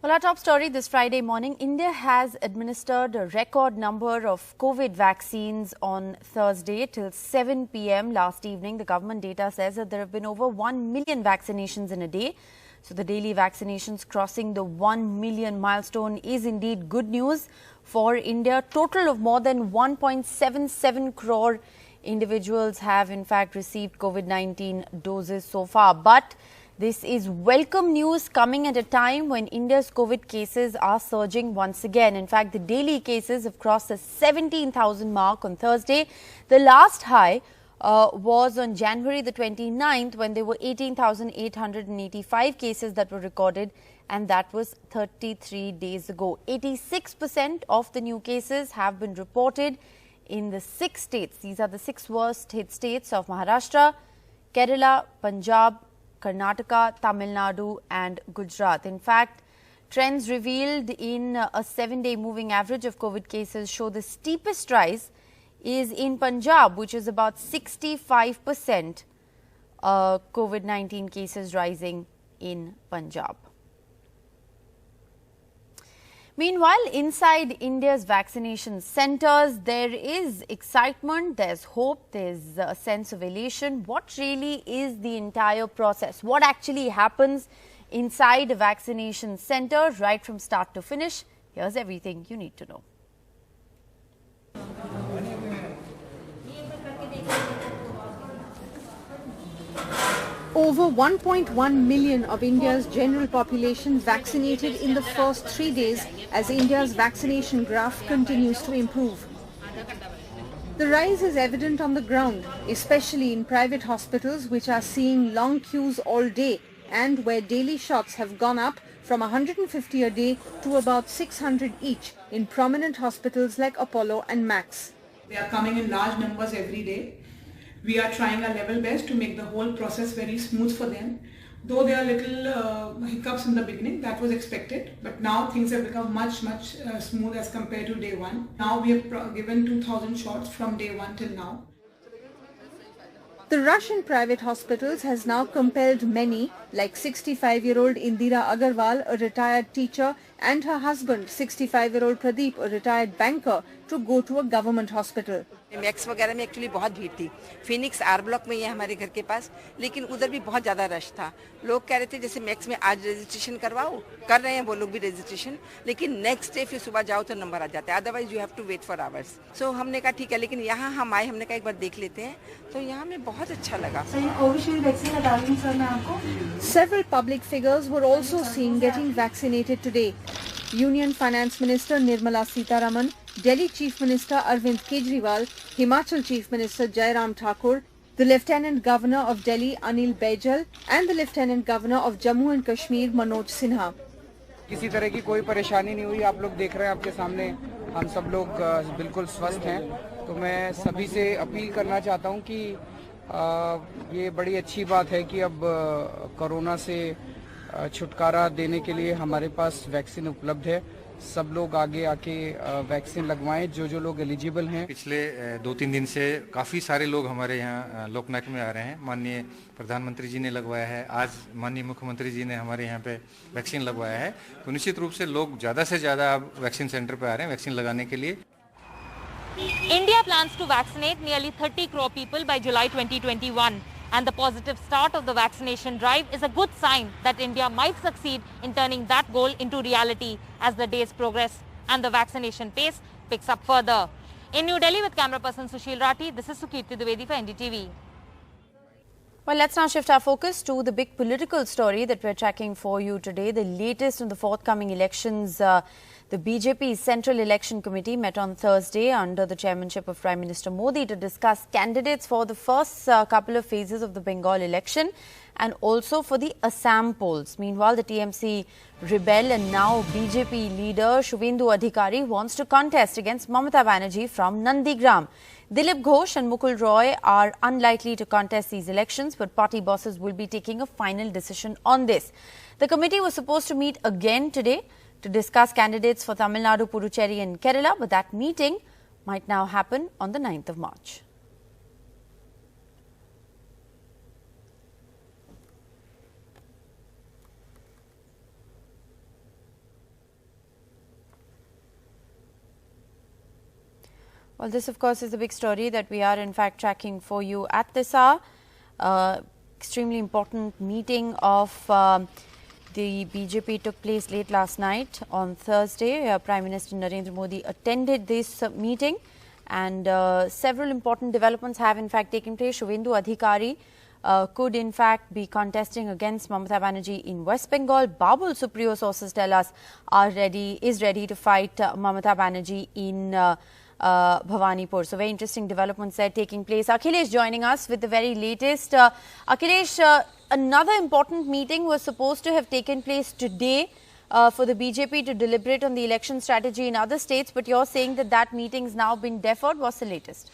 Well, our top story this Friday morning, India has administered a record number of COVID vaccines on Thursday till 7 p.m. last evening. The government data says that there have been over 1 million vaccinations in a day. So the daily vaccinations crossing the 1 million milestone is indeed good news for India. Total of more than 1.77 crore individuals have in fact received COVID-19 doses so far. But this is welcome news coming at a time when India's COVID cases are surging once again. In fact, the daily cases have crossed the 17,000 mark on Thursday. The last high was on January the 29th when there were 18,885 cases that were recorded, and that was 33 days ago. 86% of the new cases have been reported in the 6 states. These are the 6 worst hit states of Maharashtra, Kerala, Punjab, Karnataka, Tamil Nadu and Gujarat. In fact, trends revealed in a 7-day moving average of COVID cases show the steepest rise is in Punjab, which is about 65% COVID-19 cases rising in Punjab. Meanwhile, inside India's vaccination centres, there is excitement, there's hope, there's a sense of elation. What really is the entire process? What actually happens inside a vaccination centre right from start to finish? Here's everything you need to know. Over 1.1 million of India's general population vaccinated in the first 3 days as India's vaccination graph continues to improve. The rise is evident on the ground, especially in private hospitals which are seeing long queues all day and where daily shots have gone up from 150 a day to about 600 each in prominent hospitals like Apollo and Max. They are coming in large numbers every day. We are trying our level best to make the whole process very smooth for them. Though there are little hiccups in the beginning, that was expected. But now things have become much smooth as compared to day one. Now we have given 2,000 shots from day one till now. The rush in private hospitals has now compelled many, like 65-year-old Indira Agarwal, a retired teacher, and her husband, 65-year-old Pradeep, a retired banker, to go to a government hospital. Max वगैरह में actually बहुत भीड़ थी। Phoenix R block में ही है हमारे घर के पास, लेकिन उधर भी बहुत ज़्यादा रश था। लोग कह रहे थे जैसे मैक्स में आज रजिस्ट्रेशन करवाओ, कर रहे हैं वो लोग भी रजिस्ट्रेशन, लेकिन नेक्स्ट डे फिर सुबह जाओ तो नंबर आ जाता है, otherwise you have to wait for hours. So हमने कहा ठीक है, लेकिन यहाँ हम आए, हमने कहा एक बार देख लेते हैं, तो यहाँ हमें बहुत अच्छा लगा। कोविशील्ड वैक्सीन लगा दूं सर मैं आपको? Several public figures were also seen getting vaccinated today. Union Finance Minister Nirmala Sitharaman, Delhi Chief Minister Arvind Kejriwal, Himachal Chief Minister Jairam Thakur, the Lieutenant Governor of Delhi Anil Baijal and the Lieutenant Governor of Jammu and Kashmir Manoj Sinha. किसी तरह की कोई परेशानी नहीं हुई। आप लोग देख रहे हैं आपके सामने हम सब लोग बिल्कुल स्वस्थ हैं। तो मैं सभी से अपील करना चाहता हूं कि ये बड़ी अच्छी बात है कि अब कोरोना से छुटकारा देने के लिए हमारे पास वैक्सीन उपलब्ध है। सब लोग आगे आके वैक्सीन लगवाएं जो लोग एलिजिबल हैं। पिछले 2-3 दिन से काफ़ी सारे लोग हमारे यहाँ लोकनायक में आ रहे हैं। माननीय प्रधानमंत्री जी ने लगवाया है, आज माननीय मुख्यमंत्री जी ने हमारे यहाँ पे वैक्सीन लगवाया है। तो निश्चित रूप से लोग ज़्यादा से ज़्यादा अब वैक्सीन सेंटर पे आ रहे हैं वैक्सीन लगाने के लिए। India plans to vaccinate nearly 30 crore people by July 2021. And the positive start of the vaccination drive is a good sign that India might succeed in turning that goal into reality as the days progress and the vaccination pace picks up further. In New Delhi with camera person Sushil Rathi, this is Sukirti Dwivedi for NDTV. Well, let's now shift our focus to the big political story that we're tracking for you today. The latest in the forthcoming elections. The BJP Central Election Committee met on Thursday under the chairmanship of Prime Minister Modi to discuss candidates for the first couple of phases of the Bengal election and also for the Assam polls. Meanwhile, the TMC rebel and now BJP leader Shubhendu Adhikari wants to contest against Mamata Banerjee from Nandigram. Dilip Ghosh and Mukul Roy are unlikely to contest these elections, but party bosses will be taking a final decision on this. The committee was supposed to meet again today to discuss candidates for Tamil Nadu, Puducherry and Kerala, but that meeting might now happen on the 9th of March. Well, this, of course, is the big story that we are, in fact, tracking for you at this hour. Extremely important meeting of the BJP took place late last night on Thursday. Prime Minister Narendra Modi attended this meeting, and several important developments have, in fact, taken place. Shubhendu Adhikari could, in fact, be contesting against Mamata Banerjee in West Bengal. Babul Supriyo, sources tell us, is ready to fight Mamata Banerjee in Bhawanipur. So very interesting developments there taking place. Akhilesh joining us with the very latest. Akhilesh, another important meeting was supposed to have taken place today for the BJP to deliberate on the election strategy in other states, but you're saying that that meeting has now been deferred. What's the latest?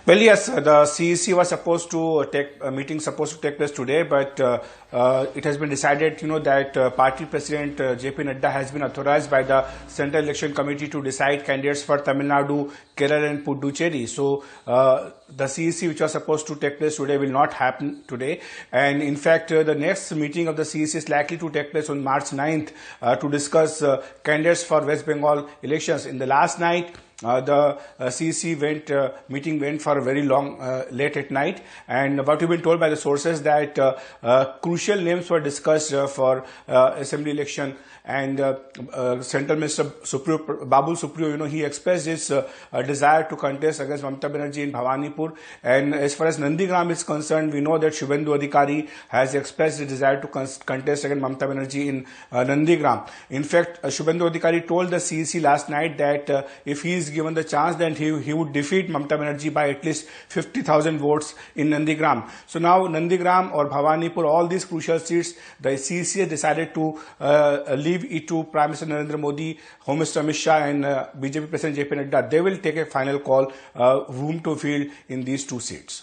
Well, yes, the CEC was supposed to take a meeting supposed to take place today, but it has been decided, that party president JP Nadda has been authorized by the Central Election Committee to decide candidates for Tamil Nadu, Kerala and Puducherry. So the CEC, which was supposed to take place today, will not happen today. And in fact, the next meeting of the CEC is likely to take place on March 9th to discuss candidates for West Bengal elections. In the last night, the CEC meeting went for a very long, late at night, and what we've been told by the sources that crucial names were discussed for assembly election. And Central Minister Babul Supriyo, he expressed his desire to contest against Mamata Banerjee in Bhawanipur. And as far as Nandigram is concerned, we know that Shubhendu Adhikari has expressed his desire to contest against Mamata Banerjee in Nandigram. In fact, Shubhendu Adhikari told the CEC last night that if he is given the chance, then he would defeat Mamata Banerjee by at least 50,000 votes in Nandigram. So now Nandigram or Bhawanipur, all these crucial seats, the CEC has decided to leave it to Prime Minister Narendra Modi, Home Minister Amit Shah and BJP President JP Nadda. They will take a final call whom to field in these two seats.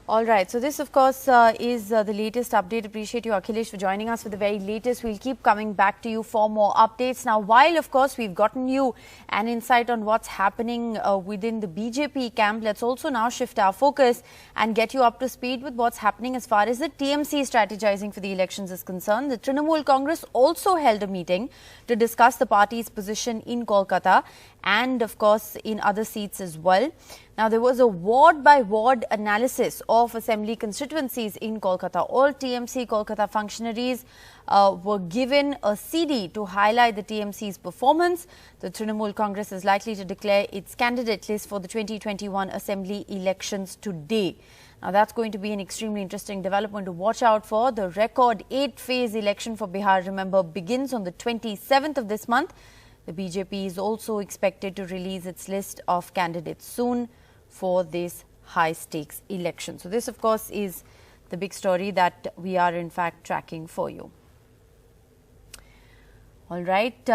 All right. So this, of course, is the latest update. Appreciate you, Akhilesh, for joining us with the very latest. We'll keep coming back to you for more updates. Now, while, of course, we've gotten you an insight on what's happening within the BJP camp, let's also now shift our focus and get you up to speed with what's happening as far as the TMC strategizing for the elections is concerned. The Trinamool Congress also held a meeting to discuss the party's position in Kolkata and, of course, in other seats as well. Now, there was a ward-by-ward analysis of assembly constituencies in Kolkata. All TMC Kolkata functionaries were given a CD to highlight the TMC's performance. The Trinamool Congress is likely to declare its candidate list for the 2021 assembly elections today. Now, that's going to be an extremely interesting development to watch out for. The record 8-phase election for Bihar, remember, begins on the 27th of this month. The BJP is also expected to release its list of candidates soon for this high-stakes election. So this, of course, is the big story that we are, in fact, tracking for you. All right.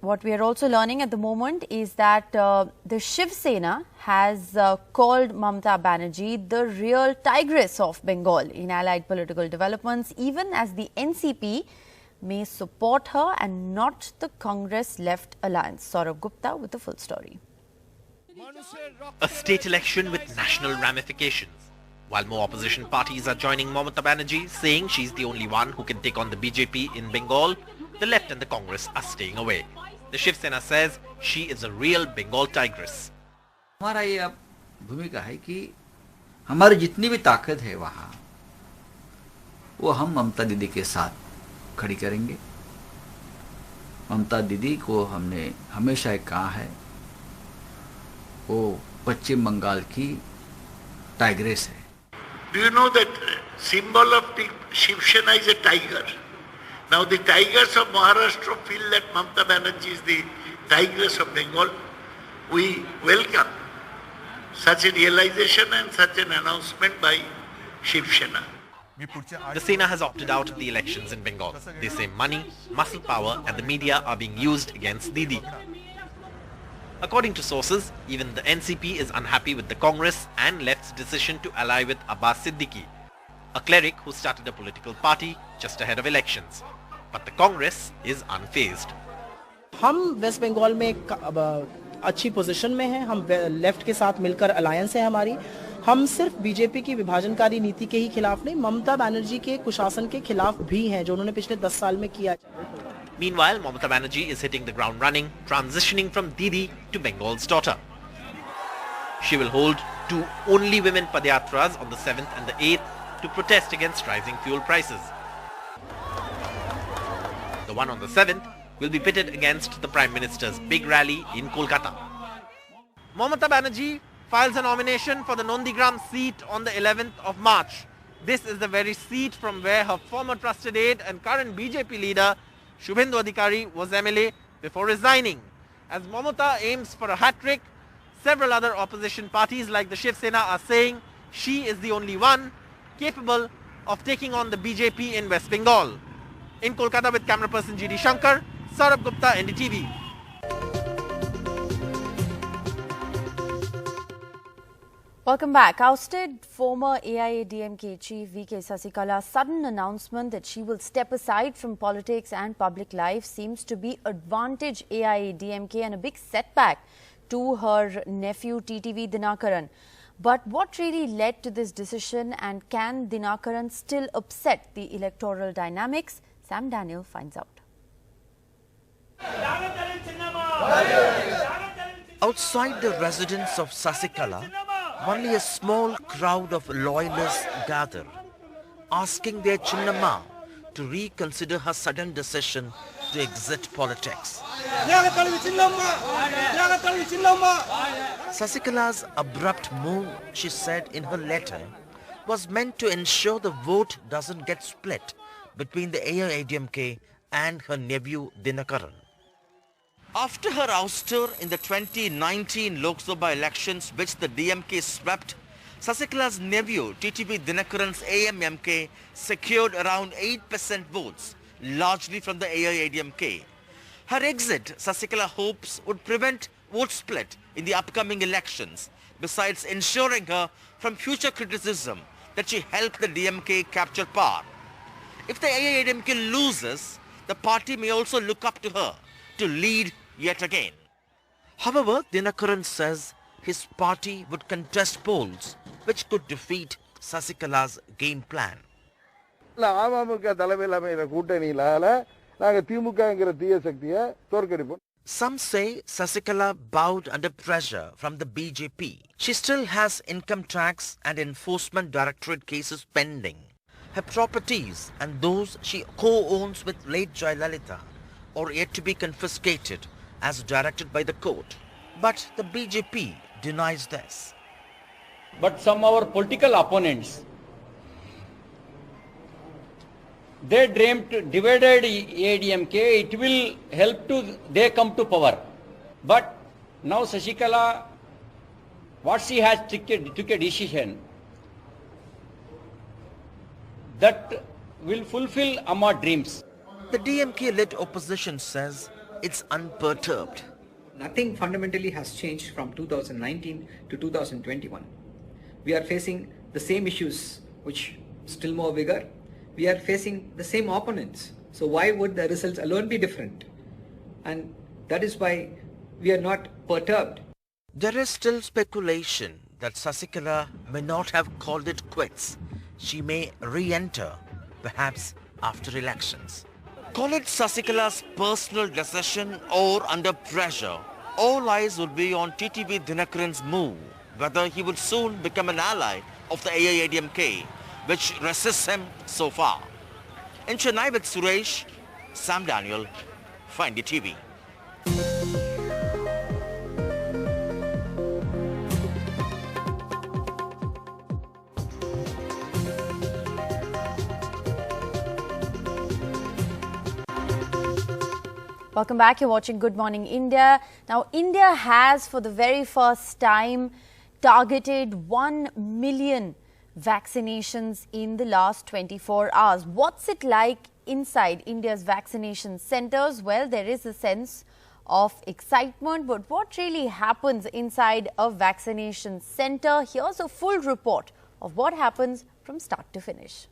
What we are also learning at the moment is that the Shiv Sena has called Mamata Banerjee the real tigress of Bengal in allied political developments, even as the NCP may support her and not the Congress-left alliance. Saurabh Gupta with the full story. A state election with national ramifications. While more opposition parties are joining Mamata Banerjee, saying she's the only one who can take on the BJP in Bengal, the left and the Congress are staying away. The Shiv Sena says she is a real Bengal tigress. हमारा ये भूमिका है कि हमारी जितनी भी ताकत है वहाँ वो हम ममता दीदी के साथ खड़ी करेंगे. ममता दीदी को हमने हमेशा कहा है वो पश्चिम बंगाल की टाइग्रेस है. Do you know that symbol of the Shiv Sena is a tiger? Now the tigers of Maharashtra feel that Mamata Banerjee is the tigress of Bengal. We welcome such a realization and such an announcement by Shiv Sena. The Sena has opted out of the elections in Bengal. They say money, muscle power and the media are being used against Didi. According to sources, even the NCP is unhappy with the Congress and left's decision to ally with Abbas Siddiqui, a cleric who started a political party just ahead of elections. But the Congress is unfazed. हम waste Bengal में एक अच्छी position में हैं. हम left के साथ मिलकर अलायंस है हमारी हम सिर्फ बीजेपी की विभाजनकारी नीति के ही खिलाफ नहीं, ममता बनर्जी के कुशासन के खिलाफ भी हैं, जो उन्होंने पिछले 10 साल में किया। Meanwhile, Mamata Banerjee is hitting the ground running, transitioning from Didi to Bengal's daughter. She will hold 2 only women Padyatras on the 7th and the 8th to protest against rising fuel prices. The one on the 7th will be pitted against the Prime Minister's big rally in Kolkata. Mamata Banerjee files a nomination for the Nondigram seat on the 11th of March. This is the very seat from where her former trusted aide and current BJP leader Shubhendu Adhikari was MLA before resigning. As Mamata aims for a hat-trick, several other opposition parties like the Shiv Sena are saying she is the only one capable of taking on the BJP in West Bengal. In Kolkata with camera person GD Shankar, Saurabh Gupta, NDTV. Welcome back. Ousted former AIADMK chief VK Sasikala's sudden announcement that she will step aside from politics and public life seems to be advantage AIADMK and a big setback to her nephew TTV Dinakaran. But what really led to this decision, and can Dinakaran still upset the electoral dynamics? Sam Daniel finds out. Outside the residence of Sasikala, only a small crowd of loyalists gather, asking their Chinnamma to reconsider her sudden decision to exit politics. Sasikala's abrupt move, she said in her letter, was meant to ensure the vote doesn't get split between the AIADMK and her nephew Dinakaran. After her ouster in the 2019 Lok Sabha elections, which the DMK swept, Sasikala's nephew TTV Dinakaran's AMMK secured around 8% votes, largely from the AIADMK. Her exit, Sasikala hopes, would prevent vote split in the upcoming elections, besides ensuring her from future criticism that she helped the DMK capture power. If the AIADMK loses, the party may also look up to her to lead yet again. However, Dinakaran says his party would contest polls which could defeat Sasikala's game plan. Some say Sasikala bowed under pressure from the BJP. She still has income tax and enforcement directorate cases pending. Her properties and those she co-owns with late Jayalalitha are yet to be confiscated as directed by the court. But the BJP denies this. But some of our political opponents, they dreamt divided AIADMK, it will help to they come to power. But now Sasikala, what she has took a decision that will fulfill our dreams. The DMK-led opposition says it's unperturbed. Nothing fundamentally has changed from 2019 to 2021. We are facing the same issues, which still more bigger. We are facing the same opponents. So why would the results alone be different? And that is why we are not perturbed. There is still speculation that Sasikala may not have called it quits. She may re-enter, perhaps after elections. Call it Sasikala's personal decision or under pressure, all eyes will be on TTV Dinakaran's move, whether he would soon become an ally of the AIADMK, which resists him so far. In Chennai with Suresh, Sam Daniel, Find the TV. Welcome back. You're watching Good Morning India. Now, India has for the very first time targeted 1 million vaccinations in the last 24 hours. What's it like inside India's vaccination centers? Well, there is a sense of excitement, but what really happens inside a vaccination center? Here's a full report of what happens from start to finish.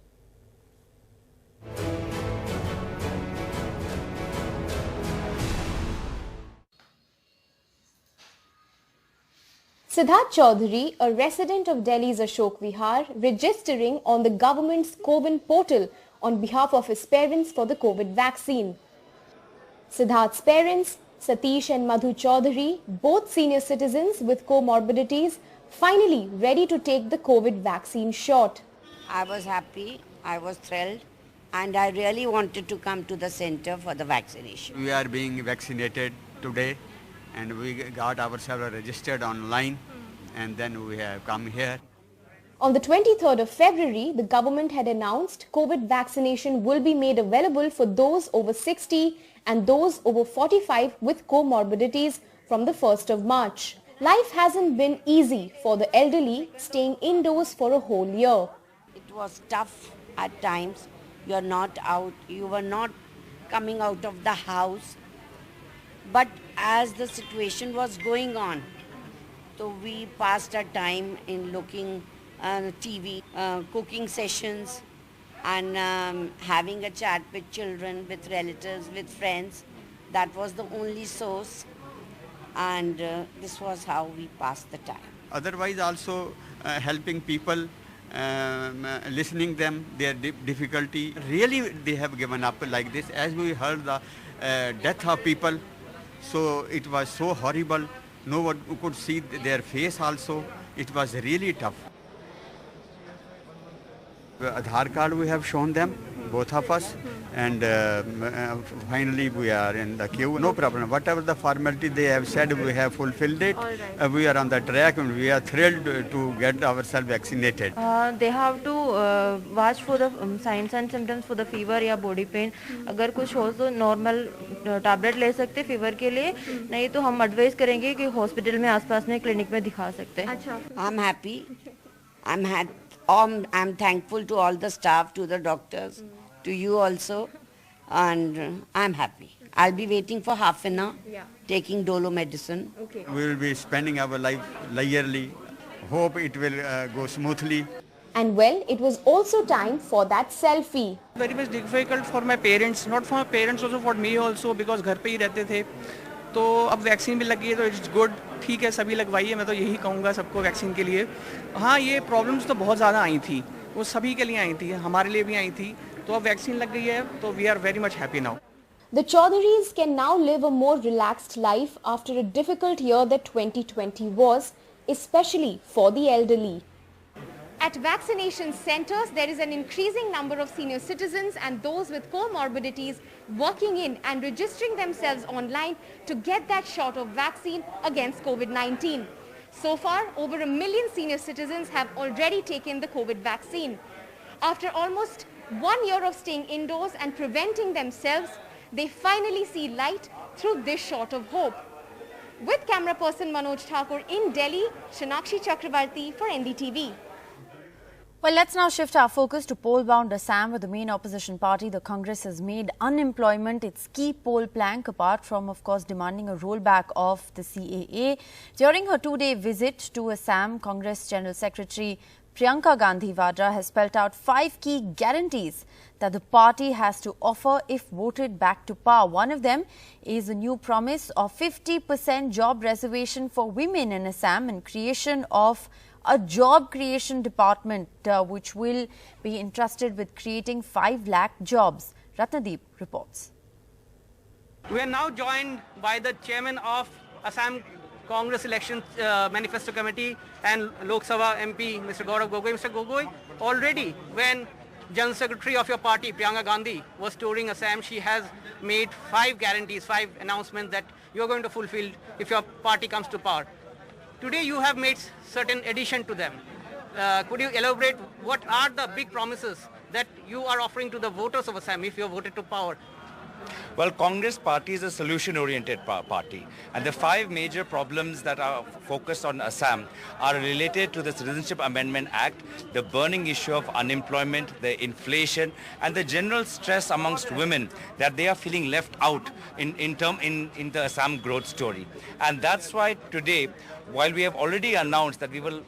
Siddharth Chaudhary, a resident of Delhi's Ashok Vihar, registering on the government's CoWIN portal on behalf of his parents for the COVID vaccine. Siddharth's parents, Satish and Madhu Chaudhary, both senior citizens with comorbidities, finally ready to take the COVID vaccine shot. I was happy, I was thrilled, and I really wanted to come to the center for the vaccination. We are being vaccinated today, and we got ourselves registered online, and then we have come here. On the 23rd of February, the government had announced COVID vaccination will be made available for those over 60 and those over 45 with comorbidities from the 1st of March. Life hasn't been easy for the elderly, staying indoors for a whole year. It was tough at times. You're not out, you were not coming out of the house. But as the situation was going on, so we passed our time in looking TV, cooking sessions, and having a chat with children, with relatives, with friends. That was the only source, and this was how we passed the time. Otherwise also helping people, listening them, their difficulty. Really they have given up like this. As we heard the death of people, so it was so horrible. No one could see their face also. It was really tough. Aadhaar card we have shown them, both of us, and finally we are in the queue. No problem. Whatever the formality they have said, we have fulfilled it. Right. We are on the track and we are thrilled to get ourselves vaccinated. They have to watch for the signs and symptoms for the fever या body pain. अगर कुछ हो तो normal tablet ले सकते fever के लिए, नहीं तो हम advise करेंगे कि hospital में आसपास में clinic में दिखा सकते हैं. अच्छा. I'm happy. I'm thankful to all the staff, to the doctors, to you also, and I'm happy. I'll be waiting for half an hour, taking Dolo medicine. Okay. We will be spending our life yearly. Hope it will go smoothly. And well, it was also time for that selfie. Very much difficult for my parents, not for my parents, also for me also, because घर पे ही रहते थे. तो अब vaccine भी लगी है तो इट्स गुड, ठीक है, सभी लगवाइए, मैं तो यही कहूँगा सबको वैक्सीन के लिए. हाँ, ये प्रॉब्लम्स तो बहुत ज़्यादा आई थी, वो सभी के लिए आई थी, हमारे लिए भी आई थी, तो अब वैक्सीन लग गई है तो we are very much happy now. The Chaudharys can now live a more relaxed life after a difficult year that 2020 was, especially for the elderly. At vaccination centres, there is an increasing number of senior citizens and those with comorbidities working in and registering themselves online to get that shot of vaccine against COVID-19. So far, over 1 million senior citizens have already taken the COVID vaccine. After almost 1 year of staying indoors and preventing themselves, they finally see light through this shot of hope. With camera person Manoj Thakur in Delhi, Shanakshi Chakravarti for NDTV. Well, let's now shift our focus to poll-bound Assam, where the main opposition party, the Congress, has made unemployment its key poll plank, apart from, of course, demanding a rollback of the CAA. During her two-day visit to Assam, Congress General Secretary Priyanka Gandhi Vadra has spelled out 5 key guarantees that the party has to offer if voted back to power. One of them is a new promise of 50% job reservation for women in Assam and creation of a job creation department which will be entrusted with creating 5 lakh jobs. Ratnadeep reports. We are now joined by the chairman of Assam Congress Elections Manifesto Committee and Lok Sabha MP, Mr. Gaurav Gogoi. Mr. Gogoi, already when General Secretary of your party, Priyanka Gandhi, was touring Assam, she has made 5 guarantees, 5 announcements that you are going to fulfill if your party comes to power. Today you have made certain addition to them. Could you elaborate what are the big promises that you are offering to the voters of Assam if you are voted to power? Well, Congress party is a solution-oriented party, and the 5 major problems that are focused on Assam are related to the Citizenship Amendment Act, the burning issue of unemployment, the inflation, and the general stress amongst women that they are feeling left out in the Assam growth story. And that's why today, while we have already announced that we will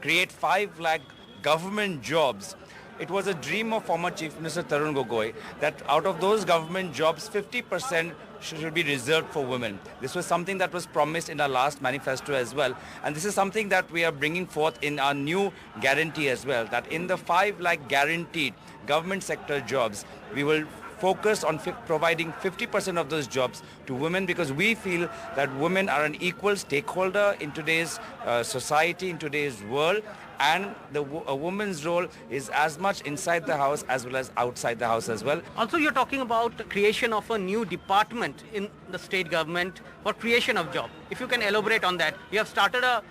create 5 lakh government jobs, it was a dream of former Chief Minister Tarun Gogoi that out of those government jobs, 50% should be reserved for women. This was something that was promised in our last manifesto as well. And this is something that we are bringing forth in our new guarantee as well, that in the 5 lakh guaranteed government sector jobs, we will focus on providing 50% of those jobs to women, because we feel that women are an equal stakeholder in today's society, in today's world, and a woman's role is as much inside the house as well as outside the house as well. Also, you're talking about the creation of a new department in the state government for creation of job. If you can elaborate on that. You have started a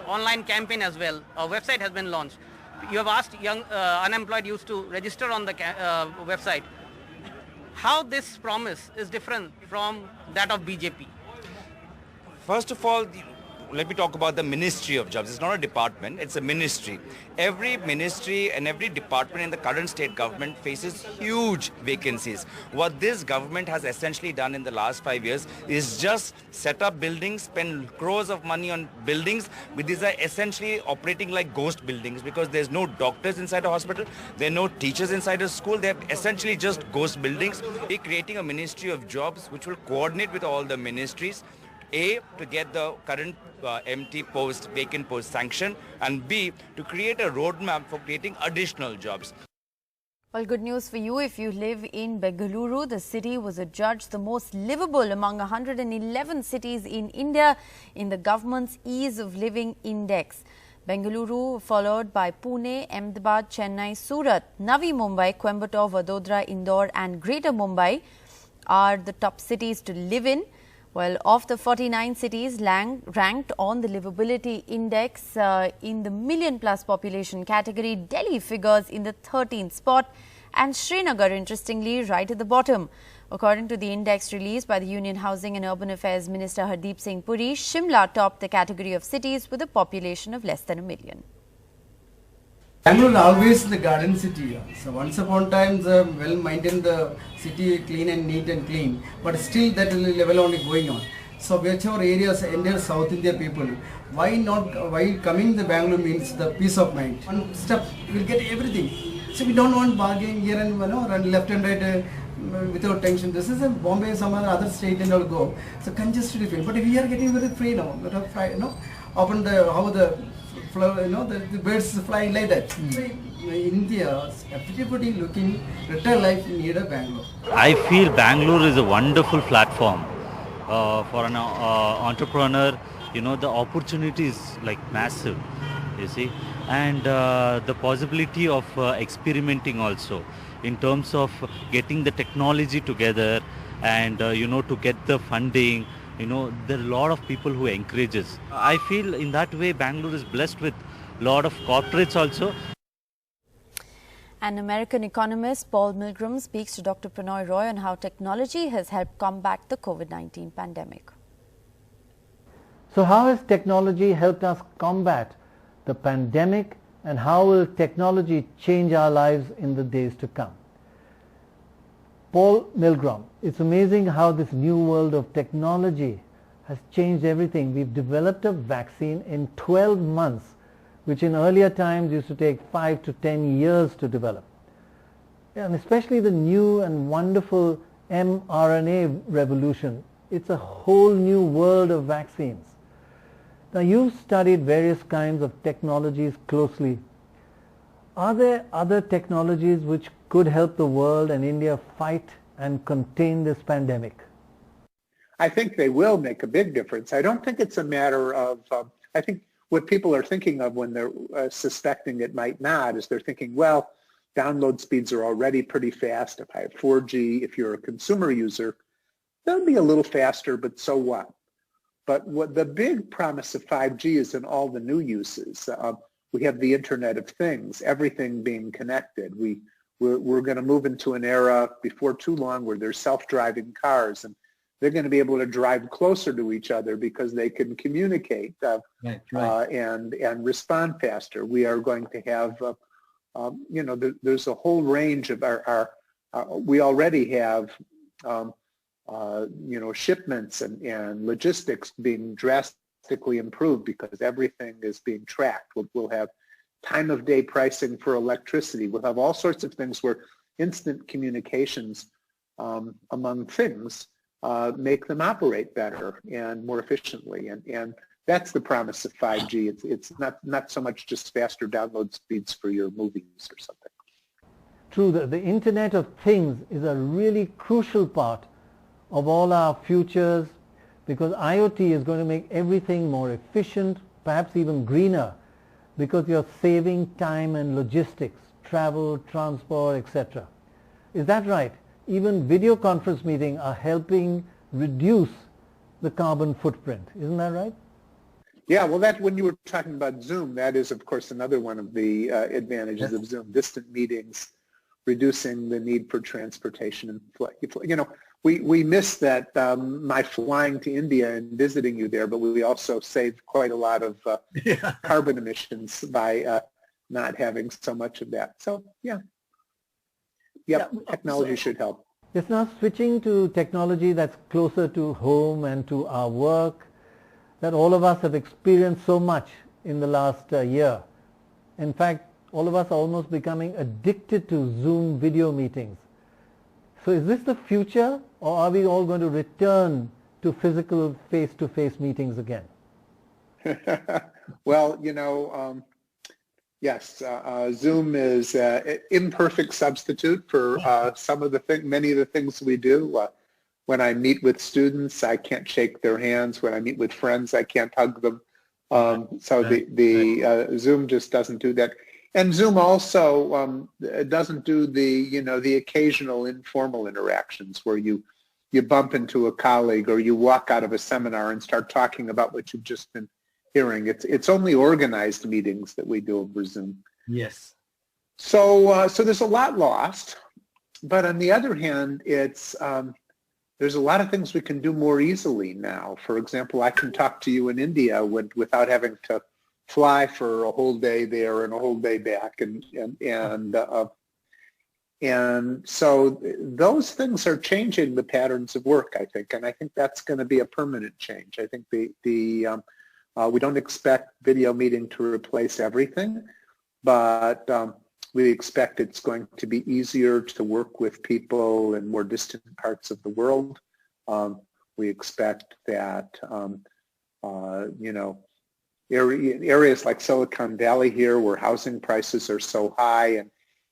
online campaign as well. A website has been launched. You have asked young unemployed youth to register on the website. How this promise is different from that of BJP? First of all, let me talk about the Ministry of Jobs. It's not a department, it's a ministry. Every ministry and every department in the current state government faces huge vacancies. What this government has essentially done in the last 5 years is just set up buildings, spend crores of money on buildings, but these are essentially operating like ghost buildings because there's no doctors inside a hospital, there are no teachers inside a school, they're essentially just ghost buildings. We're creating a Ministry of Jobs which will coordinate with all the ministries. A, to get the current empty post, vacant post sanctioned, and B, to create a roadmap for creating additional jobs. Well, good news for you. If you live in Bengaluru, the city was adjudged the most livable among 111 cities in India in the government's Ease of Living Index. Bengaluru, followed by Pune, Ahmedabad, Chennai, Surat, Navi Mumbai, Coimbatore, Vadodara, Indore and Greater Mumbai are the top cities to live in. Well, of the 49 cities ranked on the livability index in the million-plus population category, Delhi figures in the 13th spot and Srinagar, interestingly, right at the bottom. According to the index released by the Union Housing and Urban Affairs Minister Hardeep Singh Puri, Shimla topped the category of cities with a population of less than 1 million. Bangalore is always the garden city. So once upon times, well maintained the city clean and neat and clean, but still that level only going on. So whichever areas, entire South India people, why coming to Bangalore means the peace of mind. One step you will get everything. So we don't want bargaining here and run left and right without tension. This is a Bombay, some other state and all go. So congested feel. But we are getting very free now. Open the how the the birds flying like that. India, everybody looking better life near Bangalore. I feel Bangalore is a wonderful platform for an entrepreneur. The opportunity is like massive, you see, and the possibility of experimenting also in terms of getting the technology together and to get the funding. There are a lot of people who encourages. I feel in that way Bangalore is blessed with a lot of corporates also. An American economist, Paul Milgram, speaks to Dr. Prannoy Roy on how technology has helped combat the COVID-19 pandemic. So how has technology helped us combat the pandemic, and how will technology change our lives in the days to come? Paul Milgram, it's amazing how this new world of technology has changed everything. We've developed a vaccine in 12 months, which in earlier times used to take 5 to 10 years to develop. And especially the new and wonderful mRNA revolution. It's a whole new world of vaccines. Now, you've studied various kinds of technologies closely. Are there other technologies which could help the world and India fight and contain this pandemic? I think they will make a big difference. I don't think it's a matter of, I think what people are thinking of when they're suspecting it might not is they're thinking, well, download speeds are already pretty fast. If I have 4G, if you're a consumer user, that'll be a little faster, but so what? But what the big promise of 5G is in all the new uses. We have the Internet of Things, everything being connected. We're going to move into an era before too long where there's self-driving cars, and they're going to be able to drive closer to each other because they can communicate and respond faster. We are going to have, there's a whole range of we already have, shipments and logistics being drastically improved because everything is being tracked. We'll have time of day pricing for electricity. We'll have all sorts of things where instant communications among things make them operate better and more efficiently. And that's the promise of 5G. It's not so much just faster download speeds for your movies or something. True, the Internet of Things is a really crucial part of all our futures, because IoT is going to make everything more efficient, perhaps even greener, because you're saving time and logistics, travel, transport, etc. Is that right? Even video conference meetings are helping reduce the carbon footprint. Isn't that right? Yeah, well, that when you were talking about Zoom, that is, of course, another one of the advantages of Zoom. Distant meetings, reducing the need for transportation and you know, we miss that my flying to India and visiting you there, but we also saved quite a lot of carbon emissions by not having so much of that. So technology should help. It's now switching to technology that's closer to home and to our work, that all of us have experienced so much in the last year. In fact, all of us are almost becoming addicted to Zoom video meetings. So is this the future, or are we all going to return to physical face-to-face meetings again? Well, you know, yes, Zoom is an imperfect substitute for many of the things we do. When I meet with students, I can't shake their hands. When I meet with friends, I can't hug them. So the Zoom just doesn't do that. And Zoom also doesn't do the occasional informal interactions where you bump into a colleague or you walk out of a seminar and start talking about what you've just been hearing. It's only organized meetings that we do over Zoom. Yes. So there's a lot lost, but on the other hand, there's a lot of things we can do more easily now. For example, I can talk to you in India without having to fly for a whole day there and a whole day back, and so those things are changing the patterns of work, I think, and I think that's going to be a permanent change. I think we don't expect video meeting to replace everything, but we expect it's going to be easier to work with people in more distant parts of the world. We expect that areas like Silicon Valley here, where housing prices are so high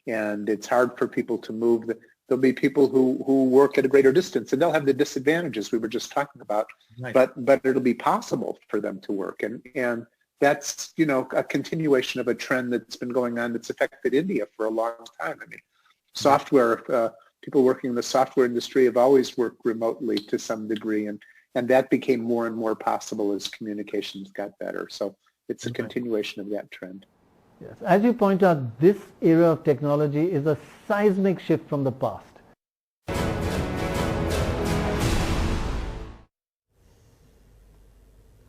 and it's hard for people to move, there'll be people who work at a greater distance, and they'll have the disadvantages we were just talking about. Right. But it'll be possible for them to work, and that's a continuation of a trend that's been going on that's affected India for a long time. I mean, software people working in the software industry have always worked remotely to some degree, and that became more and more possible as communications got better. So it's a continuation of that trend. Yes. As you point out, this era of technology is a seismic shift from the past.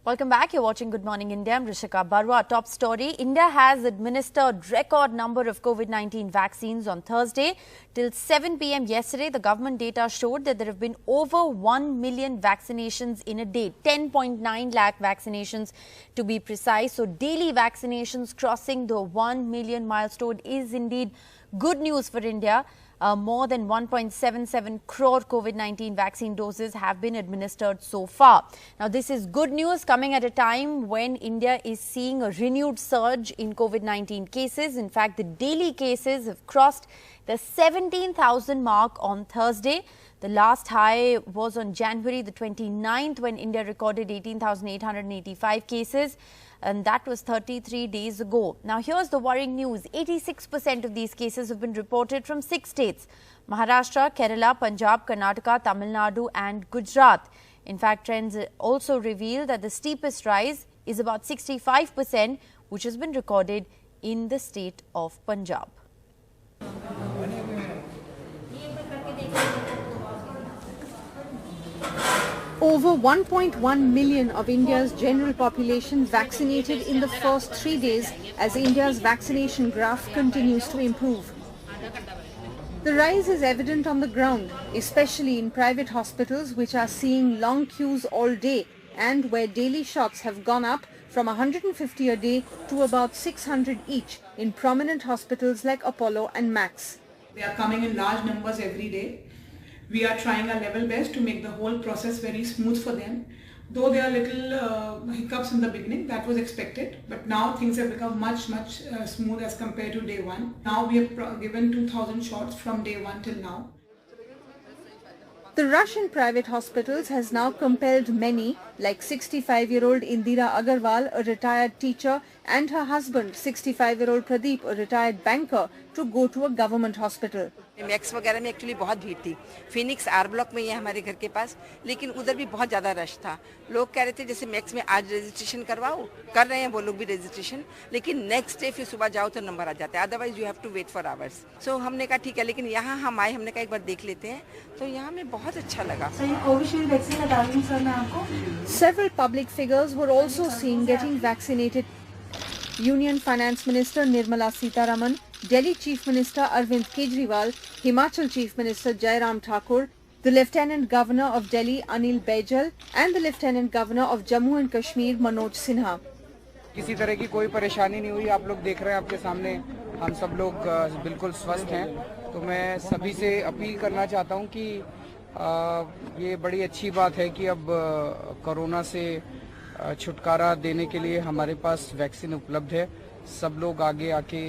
Welcome back. You're watching Good Morning India. I'm Rishika Barwa. Top story. India has administered record number of COVID-19 vaccines on Thursday. Till 7 p.m. yesterday, the government data showed that there have been over 1 million vaccinations in a day. 10.9 lakh vaccinations to be precise. So daily vaccinations crossing the 1 million milestone is indeed good news for India. More than 1.77 crore COVID-19 vaccine doses have been administered so far. Now, this is good news coming at a time when India is seeing a renewed surge in COVID-19 cases. In fact, the daily cases have crossed the 17,000 mark on Thursday. The last high was on January the 29th when India recorded 18,885 cases. And that was 33 days ago. Now, here's the worrying news. 86% of these cases have been reported from 6 states: Maharashtra, Kerala, Punjab, Karnataka, Tamil Nadu and Gujarat. In fact, trends also reveal that the steepest rise is about 65%, which has been recorded in the state of Punjab. Over 1.1 million of India's general population vaccinated in the first 3 days as India's vaccination graph continues to improve. The rise is evident on the ground, especially in private hospitals which are seeing long queues all day and where daily shots have gone up from 150 a day to about 600 each in prominent hospitals like Apollo and Max. They are coming in large numbers every day. We are trying our level best to make the whole process very smooth for them. Though there are little hiccups in the beginning, that was expected, but now things have become much smooth as compared to day one. Now we have given 2,000 shots from day one till now. The rush in private hospitals has now compelled many, like 65-year-old Indira Agarwal, a retired teacher, and her husband, 65-year-old Pradeep, a retired banker, to go to a government hospital. Max वगैरह में actually बहुत भीड़ थी। Phoenix R block में ही है हमारे घर के पास, लेकिन उधर भी बहुत ज़्यादा रश था। लोग कह रहे थे जैसे मैक्स में आज रजिस्ट्रेशन करवाओ, कर रहे हैं वो लोग भी रजिस्ट्रेशन, लेकिन नेक्स्ट डे फिर सुबह जाओ तो नंबर आ जाता है, otherwise you have to wait for hours. So हमने कहा ठीक है, लेकिन यहाँ हम आए, हमने कहा एक बार देख लेते हैं, तो यहाँ हमें बहुत अच्छा लगा। कोविशील्ड वैक्सीन लगा रही हूँ सर मैं आपको। Several public figures were also seen getting vaccinated. Union Finance Minister Nirmala Sitharaman, Delhi Chief Minister Arvind Kejriwal, Himachal Chief Minister Jairam Thakur, the Lieutenant Governor of Delhi Anil Baijal and the Lieutenant Governor of Jammu and Kashmir Manoj Sinha. किसी तरह की कोई परेशानी नहीं हुई। आप लोग देख रहे हैं आपके सामने हम सब लोग बिल्कुल स्वस्थ हैं। तो मैं सभी से अपील करना चाहता हूं कि ये बड़ी अच्छी बात है कि अब कोरोना से छुटकारा देने के लिए हमारे पास वैक्सीन उपलब्ध है। सब लोग आगे आके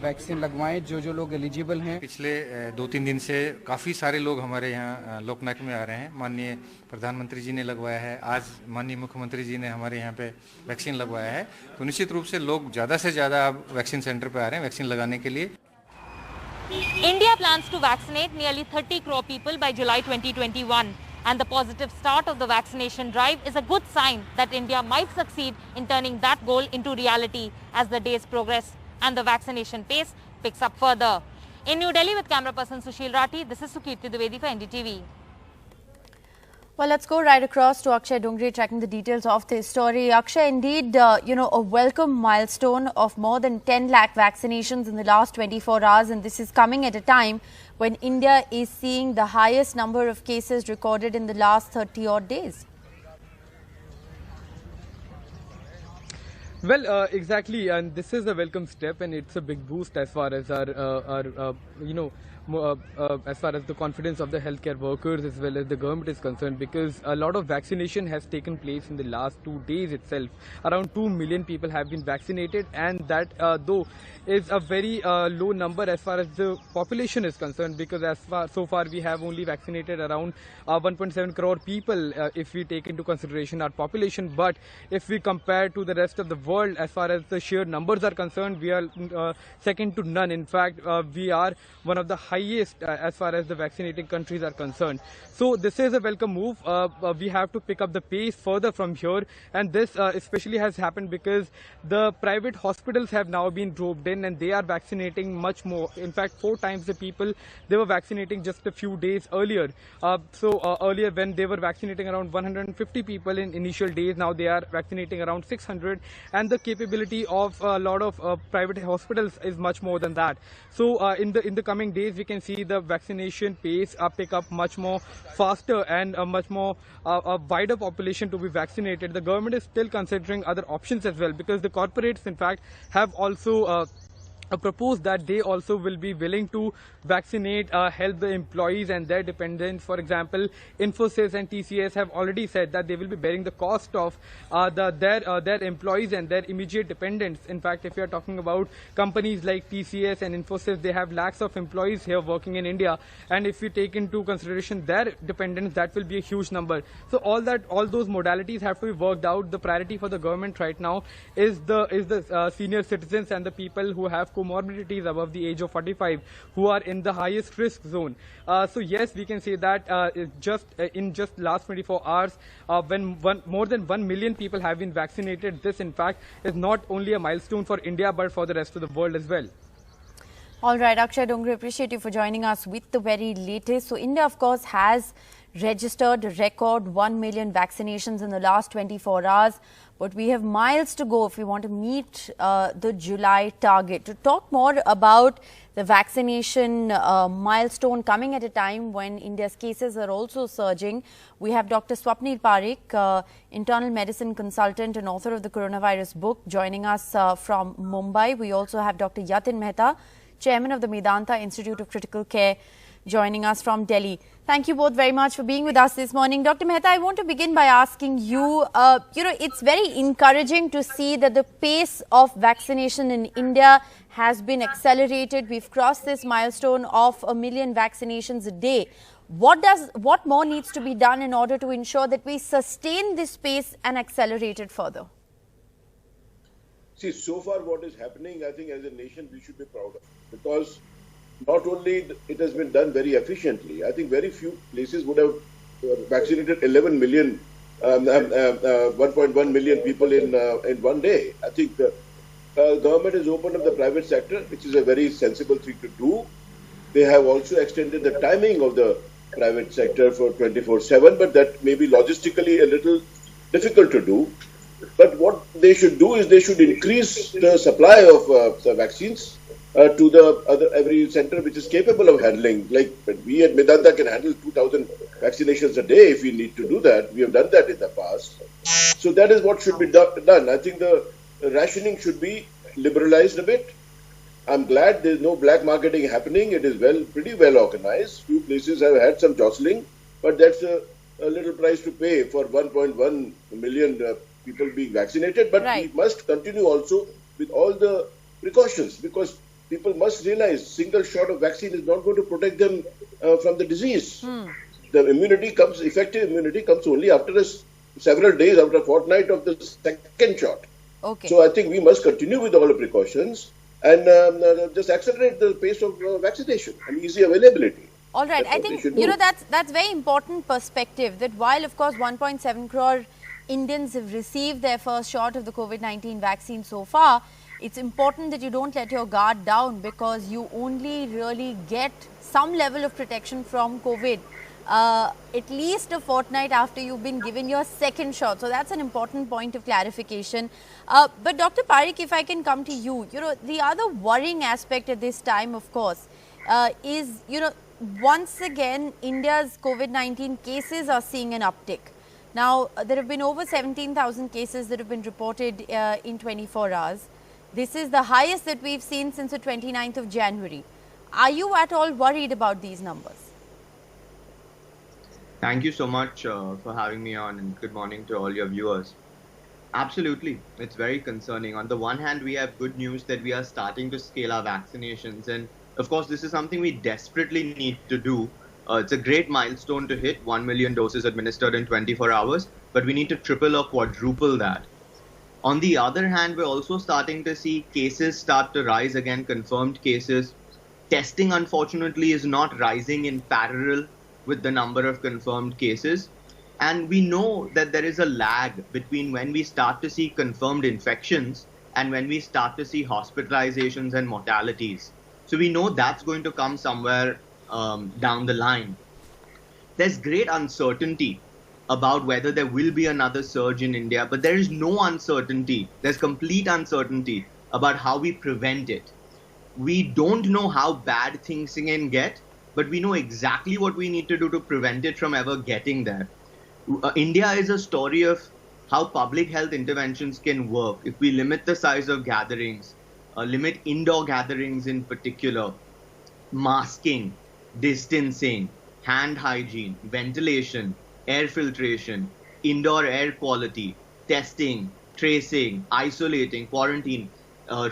वैक्सीन लगवाएं जो लोग एलिजिबल हैं। पिछले 2-3 दिन से काफ़ी सारे लोग हमारे यहाँ लोकनायक में आ रहे हैं। माननीय प्रधानमंत्री जी ने लगवाया है, आज माननीय मुख्यमंत्री जी ने हमारे यहाँ पे वैक्सीन लगवाया है। तो निश्चित रूप से लोग ज़्यादा से ज़्यादा अब वैक्सीन सेंटर पे आ रहे हैं वैक्सीन लगाने के लिए। India plans to vaccinate nearly 30 crore people by July 2021. And the positive start of the vaccination drive is a good sign that India might succeed in turning that goal into reality as the days progress and the vaccination pace picks up further. In New Delhi with camera person Sushil Rathi, this is Sukirti Dwivedi for NDTV. Well, let's go right across to Akshay Dungri, tracking the details of this story. Akshay, indeed, a welcome milestone of more than 10 lakh vaccinations in the last 24 hours. And this is coming at a time when India is seeing the highest number of cases recorded in the last 30 odd days. Well, exactly, and this is a welcome step, and it's a big boost as far as our as far as the confidence of the healthcare workers as well as the government is concerned, because a lot of vaccination has taken place in the last 2 days itself. Around 2 million people have been vaccinated, and that though is a very low number as far as the population is concerned, because so far we have only vaccinated around 1.7 crore people if we take into consideration our population. But if we compare to the rest of the world as far as the sheer numbers are concerned, we are second to none. In fact, we are one of the highest as far as the vaccinating countries are concerned. So this is a welcome move. We have to pick up the pace further from here, and this especially has happened because the private hospitals have now been roped in and they are vaccinating much more. In fact, 4 times the people they were vaccinating just a few days earlier. Earlier when they were vaccinating around 150 people in initial days, now they are vaccinating around 600, and the capability of a lot of private hospitals is much more than that. So in the coming days we can see the vaccination pace pick up much more faster and a much more a wider population to be vaccinated. The government is still considering other options as well, because the corporates in fact have also proposed that they also will be willing to vaccinate, help the employees and their dependents. For example, Infosys and TCS have already said that they will be bearing the cost of their employees and their immediate dependents. In fact, if you are talking about companies like TCS and Infosys, they have lakhs of employees here working in India, and if we take into consideration their dependents, that will be a huge number. So all those modalities have to be worked out. The priority for the government right now is the senior citizens and the people who have comorbidities above the age of 45, who are in the highest risk zone. So yes, we can say that in just last 24 hours, when more than 1 million people have been vaccinated, this in fact is not only a milestone for India but for the rest of the world as well. All right, Akshay Dungri, appreciate you for joining us with the very latest. So India, of course, has registered a record 1 million vaccinations in the last 24 hours. but we have miles to go if we want to meet the July target. To talk more about the vaccination milestone coming at a time when India's cases are also surging, we have Dr. Swapnil Parikh, internal medicine consultant and author of the coronavirus book, joining us from Mumbai. We also have Dr. Yatin Mehta, chairman of the Medanta Institute of Critical Care, joining us from Delhi. Thank you both very much for being with us this morning. Dr. Mehta, I want to begin by asking you, it's very encouraging to see that the pace of vaccination in India has been accelerated. We've crossed this milestone of 1 million vaccinations a day. What more needs to be done in order to ensure that we sustain this pace and accelerate it further? See, so far what is happening, I think as a nation we should be proud of, because not only it has been done very efficiently, I think very few places would have vaccinated 11 million, 1.1 million people in one day. I think the government has opened up the private sector, which is a very sensible thing to do. They have also extended the timing of the private sector for 24/7, but that may be logistically a little difficult to do. But what they should do is they should increase the supply of the vaccines to the every center which is capable of handling. Like we at Medanta can handle 2,000 vaccinations a day if we need to do that. We have done that in the past. So that is what should be done. I think the rationing should be liberalized a bit. I'm glad there is no black marketing happening. It is pretty well organized. Few places have had some jostling, but that's a little price to pay for 1.1 million people being vaccinated. But we must continue also with all the precautions, because people must realize single shot of vaccine is not going to protect them from the disease. The effective immunity comes only after several days, after a fortnight of the second shot. Okay. So I think we must continue with all the precautions and just accelerate the pace of vaccination and easy availability. All right. I think, that's very important perspective, that while, of course, 1.7 crore Indians have received their first shot of the COVID-19 vaccine so far, it's important that you don't let your guard down, because you only really get some level of protection from COVID at least a fortnight after you've been given your second shot. So that's an important point of clarification. But Dr. Parikh, if I can come to you, the other worrying aspect at this time, of course, is, once again, India's COVID-19 cases are seeing an uptick. Now, there have been over 17,000 cases that have been reported in 24 hours. This is the highest that we've seen since the 29th of January. Are you at all worried about these numbers? Thank you so much for having me on, and good morning to all your viewers. Absolutely, it's very concerning. On the one hand, we have good news that we are starting to scale our vaccinations, and of course, this is something we desperately need to do. It's a great milestone to hit, 1 million doses administered in 24 hours, but we need to triple or quadruple that. On the other hand, we're also starting to see cases start to rise again, confirmed cases. Testing, unfortunately, is not rising in parallel with the number of confirmed cases. And we know that there is a lag between when we start to see confirmed infections and when we start to see hospitalizations and mortalities. So we know that's going to come somewhere down the line. There's great uncertainty about whether there will be another surge in India, but there is no uncertainty. There's complete uncertainty about how we prevent it. We don't know how bad things can get, but we know exactly what we need to do to prevent it from ever getting there. India is a story of how public health interventions can work. If we limit the size of gatherings, limit indoor gatherings in particular, masking, distancing, hand hygiene, ventilation, air filtration, indoor air quality, testing, tracing, isolating, quarantine,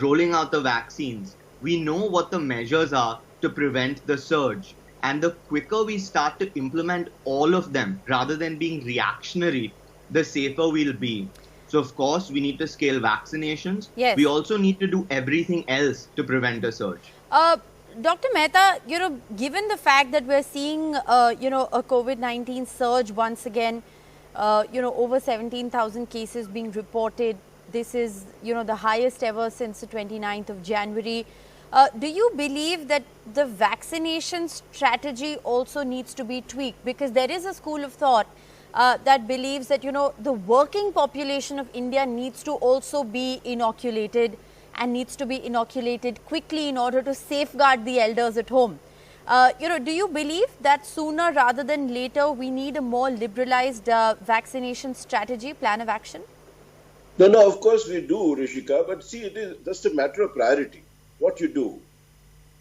rolling out the vaccines. We know what the measures are to prevent the surge. And the quicker we start to implement all of them, rather than being reactionary, the safer we'll be. So, of course, we need to scale vaccinations. Yes. We also need to do everything else to prevent a surge. Dr. Mehta, given the fact that we're seeing, a COVID-19 surge once again, over 17,000 cases being reported. This is, the highest ever since the 29th of January. Do you believe that the vaccination strategy also needs to be tweaked? Because there is a school of thought that believes that, the working population of India needs to also be inoculated and needs to be inoculated quickly in order to safeguard the elders at home. Do you believe that sooner rather than later we need a more liberalized vaccination strategy, plan of action? No, of course we do, Rishika, but see, it is just a matter of priority. What you do.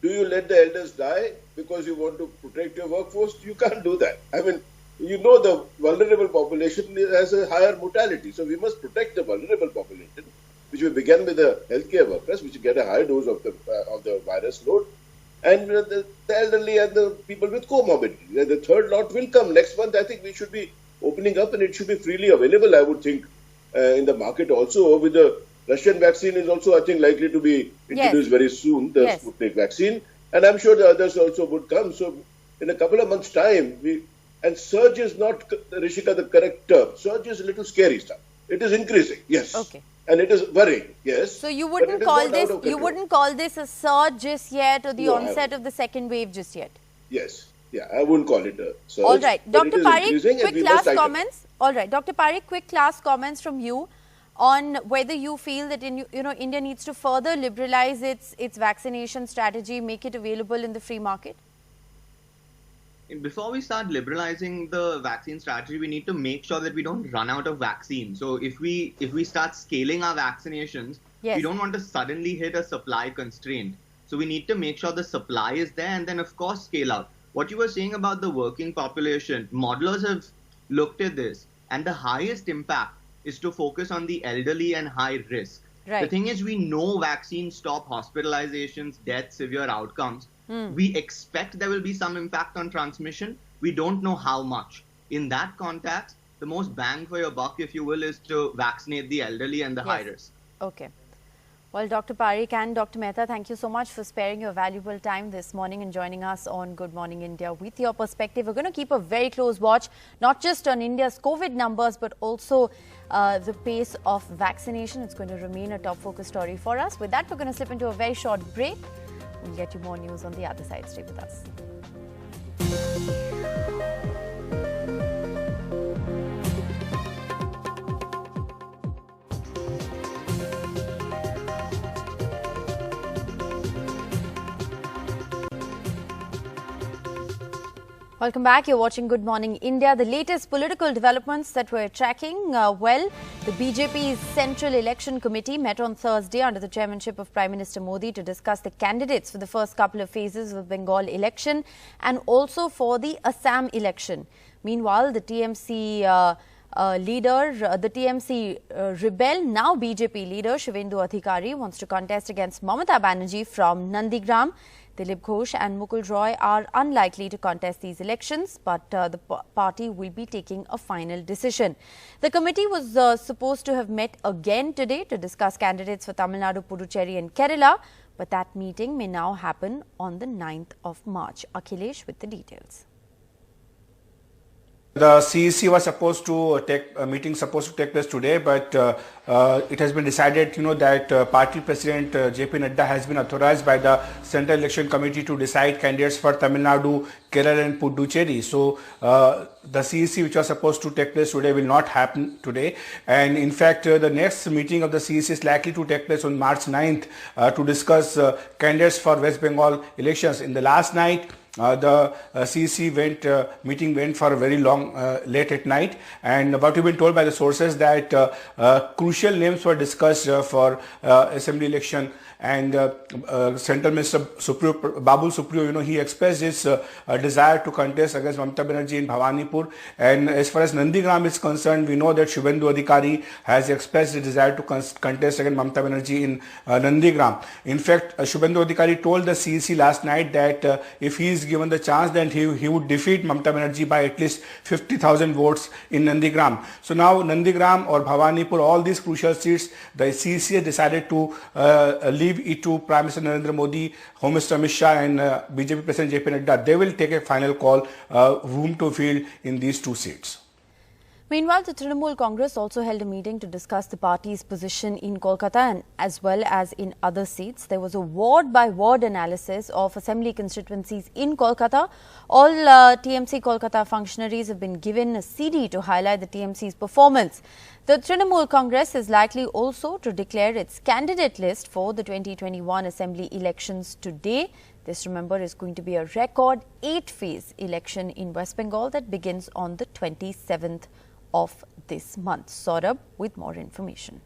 Do you let the elders die because you want to protect your workforce? You can't do that. I mean, the vulnerable population has a higher mortality. So we must protect the vulnerable population, which we began with the healthcare workers, which get a high dose of the virus load, and the elderly and the people with comorbidity. The third lot will come next month. I think we should be opening up, and it should be freely available, I would think, in the market also. With the Russian vaccine is also, I think, likely to be introduced very soon, the Sputnik vaccine. And I'm sure the others also would come. So in a couple of months' time, and surge is not, Rishika, the correct term. Surge is a little scary stuff. It is increasing, yes. Okay. And it is worrying, yes. So you wouldn't call this a surge just yet, or the onset of the second wave just yet? Yes. Yeah, I wouldn't call it a surge. All right. Dr. Parikh, quick last comments. All right. Dr. Parikh, quick last comments from you on whether you feel that India needs to further liberalize its vaccination strategy, make it available in the free market. Before we start liberalizing the vaccine strategy, we need to make sure that we don't run out of vaccine. So if we start scaling our vaccinations, we don't want to suddenly hit a supply constraint. So we need to make sure the supply is there and then of course scale out. What you were saying about the working population, modelers have looked at this, and the highest impact is to focus on the elderly and high risk. Right. The thing is, we know vaccines stop hospitalizations, deaths, severe outcomes. We expect there will be some impact on transmission. We don't know how much. In that context, the most bang for your buck, if you will, is to vaccinate the elderly and the high risk. Okay. Well, Dr. Parikh and Dr. Mehta, thank you so much for sparing your valuable time this morning and joining us on Good Morning India with your perspective. We're going to keep a very close watch, not just on India's COVID numbers, but also the pace of vaccination. It's going to remain a top focus story for us. With that, we're going to slip into a very short break. We'll get you more news on the other side. Stay with us. Welcome back. You're watching Good Morning India. The latest political developments that we're tracking. The BJP's Central Election Committee met on Thursday under the chairmanship of Prime Minister Modi to discuss the candidates for the first couple of phases of the Bengal election and also for the Assam election. Meanwhile, the TMC rebel, now BJP leader Shivendu Adhikari wants to contest against Mamata Banerjee from Nandigram. Dilip Ghosh and Mukul Roy are unlikely to contest these elections, but the party will be taking a final decision. The committee was supposed to have met again today to discuss candidates for Tamil Nadu, Puducherry and Kerala, but that meeting may now happen on the 9th of March. Akhilesh with the details. The CEC was supposed to take a meeting take place today, but it has been decided, that party president JP Nadda has been authorized by the Central Election Committee to decide candidates for Tamil Nadu, Kerala and Puducherry. So the CEC, which was supposed to take place today, will not happen today. And in fact, the next meeting of the CEC is likely to take place on March 9th to discuss candidates for West Bengal elections. In the last night, the CEC meeting went for a very long, late at night, and what we've been told by the sources that crucial names were discussed for assembly election. And Central Minister Babul Supriyo, he expressed his desire to contest against Mamata Banerjee in Bhawanipur. And as far as Nandigram is concerned, we know that Shivendu Adhikari has expressed his desire to contest against Mamata Banerjee in Nandigram. In fact, Shivendu Adhikari told the CEC last night that if he is given the chance, then he would defeat Mamata Banerjee by at least 50,000 votes in Nandigram. So now Nandigram or Bhawanipur, all these crucial seats, the CEC has decided to leave it to Prime Minister Narendra Modi, Home Minister Amit Shah and BJP President JP Nadda. They will take a final call whom to field in these two seats. Meanwhile, the Trinamool Congress also held a meeting to discuss the party's position in Kolkata and as well as in other seats. There was a ward-by-ward analysis of assembly constituencies in Kolkata. All TMC Kolkata functionaries have been given a CD to highlight the TMC's performance. The Trinamool Congress is likely also to declare its candidate list for the 2021 assembly elections today. This, remember, is going to be a record 8-phase election in West Bengal that begins on the 27th of this month. Saurabh with more information.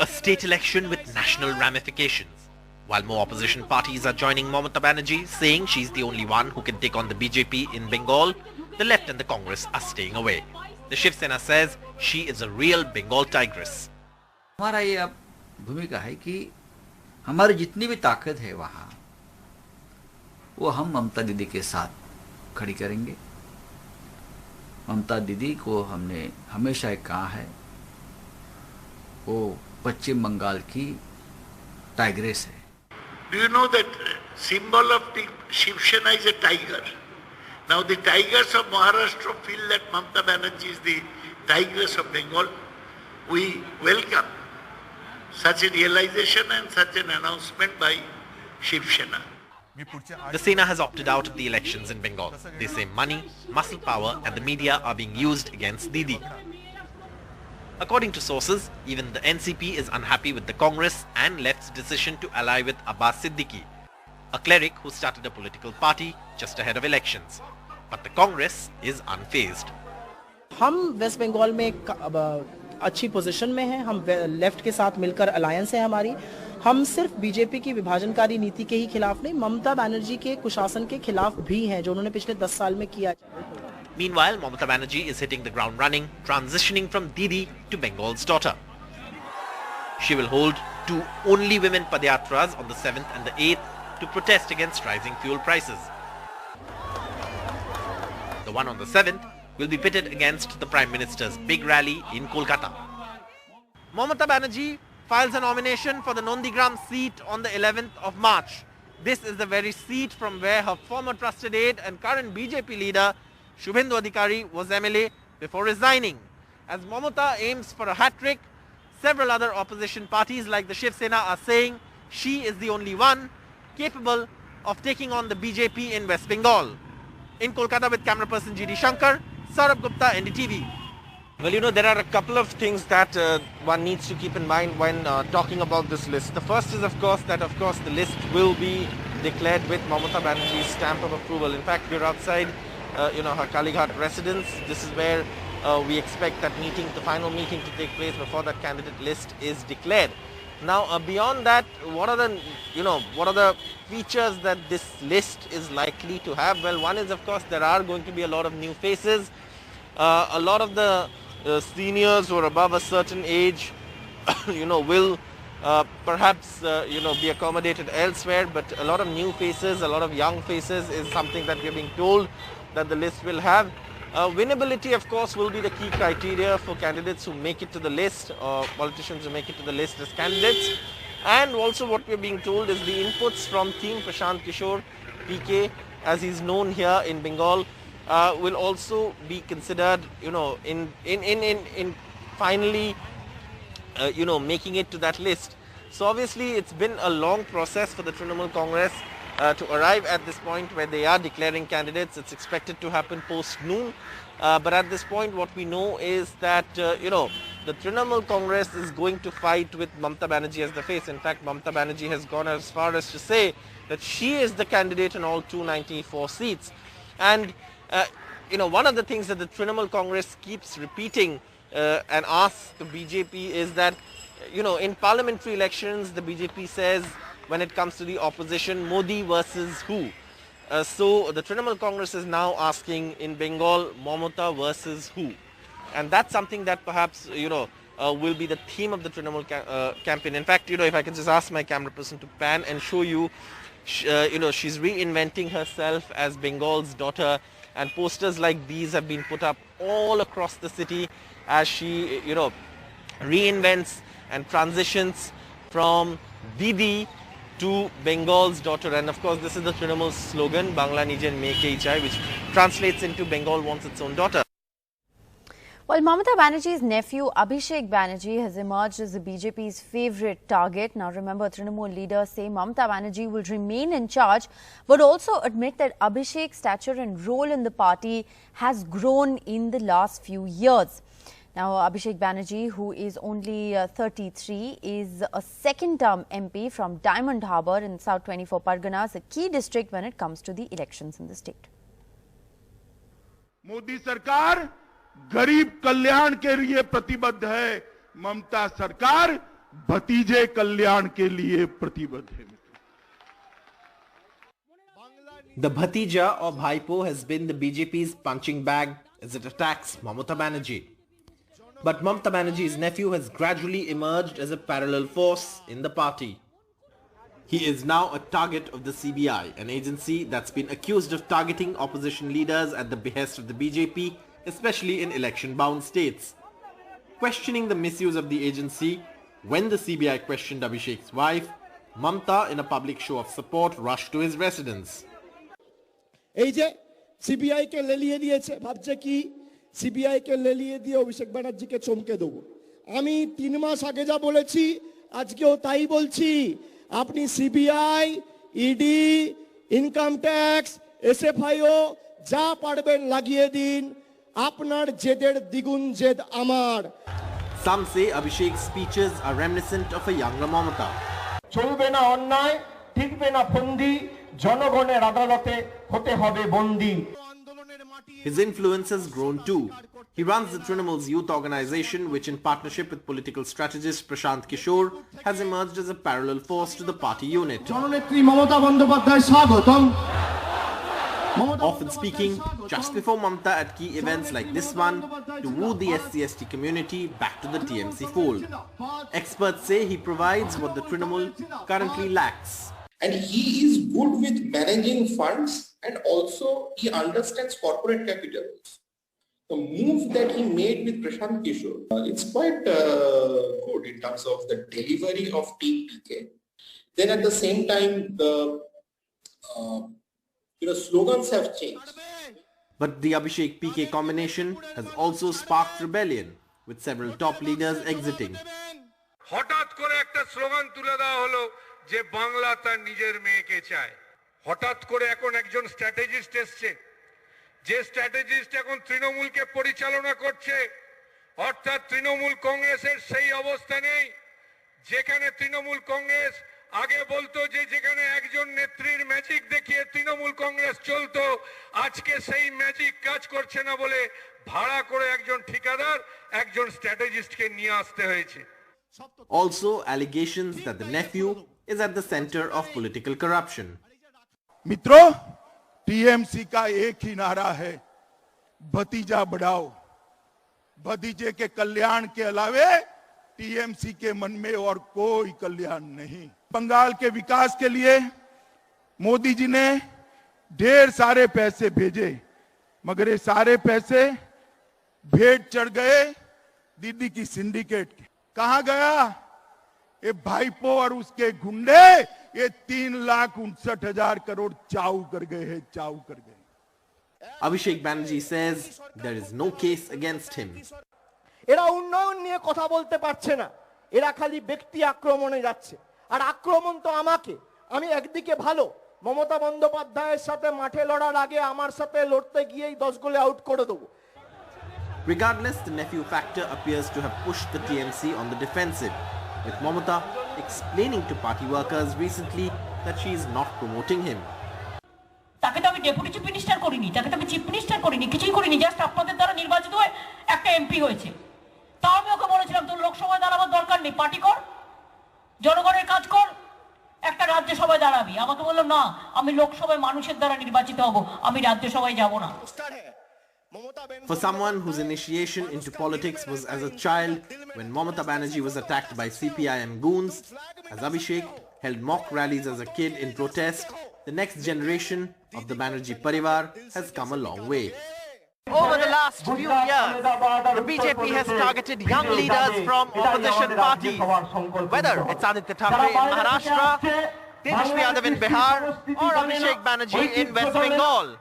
A state election with national ramifications. While more opposition parties are joining Mamata Banerjee, saying she's the only one who can take on the BJP in Bengal, the left and the Congress are staying away. The Shiv Sena says she is a real Bengal tigress. हमारा ये भूमिका है कि हमारी जितनी भी ताकत है वहाँ वो हम ममता दीदी के साथ खड़ी करेंगे। ममता दीदी को हमने हमेशा कहा है वो पश्चिम बंगाल की टाइग्रेस है। Do you know that symbol of the Shiv Sena is a tiger? Now the tigers of Maharashtra feel that Mamata Banerjee is the tigress of Bengal. We welcome such a realization and such an announcement by Shiv Sena. The Sena has opted out of the elections in Bengal. They say money, muscle power and the media are being used against Didi. According to sources, even the NCP is unhappy with the Congress and left's decision to ally with Abbas Siddiqui, a cleric who started a political party just ahead of elections. But the Congress is unfazed. हम waste Bengal में अच्छी position में हैं, हम left के साथ मिलकर alliance है हमारी। हम सिर्फ बीजेपी की विभाजनकारी नीति के ही खिलाफ नहीं, ममता बनर्जी के कुशासन के खिलाफ भी हैं जो उन्होंने पिछले 10 साल में किया। Meanwhile, Mamata Banerjee is hitting the ground running, transitioning from Didi to Bengal's daughter. She will hold 2 only women Padyatras on the 7th and the 8th to protest against rising fuel prices. The one on the 7th will be pitted against the Prime Minister's big rally in Kolkata. Mamata Banerjee files a nomination for the Nondigram seat on the 11th of March. This is the very seat from where her former trusted aide and current BJP leader Shubhendu Adhikari was MLA before resigning. As Mamata aims for a hat-trick, several other opposition parties like the Shiv Sena are saying she is the only one capable of taking on the BJP in West Bengal. In Kolkata with camera person GD Shankar, Saurabh Gupta, NDTV. Well, you know, there are a couple of things that one needs to keep in mind when talking about this list. The first is, of course, that the list will be declared with Mamata Banerjee's stamp of approval. In fact, we're outside her Kalighat residence. This is where we expect that meeting, the final meeting, to take place before that candidate list is declared. Now, beyond that, what are the features that this list is likely to have? Well, one is, of course, there are going to be a lot of new faces. A lot of the seniors who are above a certain age, will perhaps, be accommodated elsewhere. But a lot of new faces, a lot of young faces is something that we are being told that the list will have. Winnability, of course, will be the key criteria for candidates who make it to the list, or politicians who make it to the list as candidates. And also what we're being told is the inputs from Team Prashant Kishore, PK, as he's known here in Bengal, will also be considered, in finally, making it to that list. So obviously it's been a long process for the Trinamool Congress to arrive at this point where they are declaring candidates. It's expected to happen post-noon. But at this point, what we know is that, the Trinamool Congress is going to fight with Mamata Banerjee as the face. In fact, Mamata Banerjee has gone as far as to say that she is the candidate in all 294 seats. And, one of the things that the Trinamool Congress keeps repeating and asks the BJP is that, in parliamentary elections, the BJP says, when it comes to the opposition, Modi versus who? So the Trinamool Congress is now asking in Bengal, Mamata versus who? And that's something that perhaps, will be the theme of the Trinamool campaign. In fact, if I can just ask my camera person to pan and show you, she's reinventing herself as Bengal's daughter, and posters like these have been put up all across the city as she, reinvents and transitions from Didi to Bengal's daughter. And of course, this is the Trinamool's slogan, Bangla Nijen Meke Ichai, which translates into Bengal wants its own daughter. Well, Mamata Banerjee's nephew Abhishek Banerjee has emerged as the BJP's favourite target. Now remember, Trinamool leaders say Mamata Banerjee will remain in charge, but also admit that Abhishek's stature and role in the party has grown in the last few years. Now, Abhishek Banerjee, who is only 33, is a second-term MP from Diamond Harbour in South 24 Parganas, a key district when it comes to the elections in the state. Modi सरकार गरीब कल्याण के लिए प्रतिबद्ध है, ममता सरकार भतीजे कल्याण के लिए प्रतिबद्ध है. The Bhatija or Bhaipo has been the BJP's punching bag as it attacks Mamata Banerjee. But Mamata Banerjee's nephew has gradually emerged as a parallel force in the party. He is now a target of the CBI, an agency that's been accused of targeting opposition leaders at the behest of the BJP, especially in election-bound states. Questioning the misuse of the agency, when the CBI questioned Abhishek's wife, Mamata, in a public show of support, rushed to his residence. CBI के ले लिए दिए भाबছে কি CBI के ले लिए दिए অভিষেক ব্যানার্জিকে চমকে দেব আমি 3 মাস আগে যা বলেছি আজকেও তাই বলছি আপনি CBI ED income tax SFIO যা পারবেন লাগিয়ে দিন আপনার জেদের দ্বিগুণ জেদ আমার Some say Abhishek's speeches are reminiscent of a younger Mamata. চলবে না অন্যায় ঠিকবে না ফন্দি জনগণের আদালতে হতে হবে বন্দী His influence has grown too. He runs the Trinamool's youth organization, which in partnership with political strategist Prashant Kishore has emerged as a parallel force to the party unit. Often speaking, just before Mamata at key events like this one, to woo the SC/ST community back to the TMC fold. Experts say he provides what the Trinamool currently lacks. And he is good with managing funds and also he understands corporate capital. The move that he made with Prashant Kishore, it's quite good in terms of the delivery of Team PK. Then at the same time, the slogans have changed. But the Abhishek PK combination has also sparked rebellion, with several top leaders exiting. হঠাৎ করে একটা slogan তুলে দেওয়া হলো যে বাংলা তার নিজের মেয়েকে চায় হঠাৎ করে এখন একজন স্ট্র্যাটেজিস্ট এসেছে যে স্ট্র্যাটেজিস্ট এখন তৃণমূলকে পরিচালনা করছে অর্থাৎ তৃণমূল কংগ্রেসের সেই অবস্থা নেই যেখানে তৃণমূল কংগ্রেস আগে বলতো যে যেখানে একজন নেত্রীর ম্যাজিক দেখিয়ে তৃণমূল কংগ্রেস চলতো আজকে সেই ম্যাজিক কাজ করছে না বলে ভাড়া করে একজন ঠিকাদার একজন স্ট্র্যাটেজিস্টকে নিয়ে আসতে হয়েছে Also allegations that the nephew is at the center of political corruption. मित्रों, टीएमसी का एक ही नारा है, भतीजा बढ़ाओ. भतीजे के कल्याण के अलावे टीएमसी के मन में और कोई कल्याण नहीं. बंगाल के विकास के लिए मोदी जी ने ढेर सारे पैसे भेजे, मगर ये सारे पैसे भेंट चढ़ गए दीदी की सिंडिकेट के. कहां गया ये भाईपो और उसके गुंडे? ये 3,59,000 करोड़ चाऊ कर गए हैं, चाऊ कर गए. Abhishek Banerjee says there is no case against him. এরা উন্নয়ন নিয়ে কথা বলতে পারছে না, এরা খালি ব্যক্তি আক্রমণে যাচ্ছে. আর আক্রমণ তো আমাকে, আমি একদিকে ভালো মমতা বন্দ্যোপাধ্যায়ের সাথে মাঠে লড়ার আগে আমার সাথে লড়তে গিয়েই 10 গোলে আউট করে দেব. Regardless, the nephew factor appears to have pushed the TMC on the defensive, with Mamata explaining to party workers recently that she is not promoting him. তাকে তো আমি ডেপুটি চিফ মিনিস্টার করিনি, তাকে তো আমি চিফ মিনিস্টার করিনি, কিছুই করিনি, জাস্ট আপনাদের দ্বারা নির্বাচিত হয়ে একটা এমপি হয়েছে. তাও আমি ওকে বলেছিলাম তোর লোকসভায় দাঁড়াবার দরকার নেই, পার্টি কর, জনগণের কাজ কর, একটা রাজ্যসভায় দাঁড়াবি. আমাকে বললাম না, আমি লোকসভায় মানুষের দ্বারা নির্বাচিত হব, আমি রাজ্যসভায় যাব না. For someone whose initiation into politics was as a child when Mamata Banerjee was attacked by CPIM goons, as Abhishek held mock rallies as a kid in protest, the next generation of the Banerjee Parivar has come a long way. Over the last few years, the BJP has targeted young leaders from opposition parties, whether it's Aditya Thackeray in Maharashtra Tejashwi Yadav in Bihar or Abhishek Banerjee in West Bengal.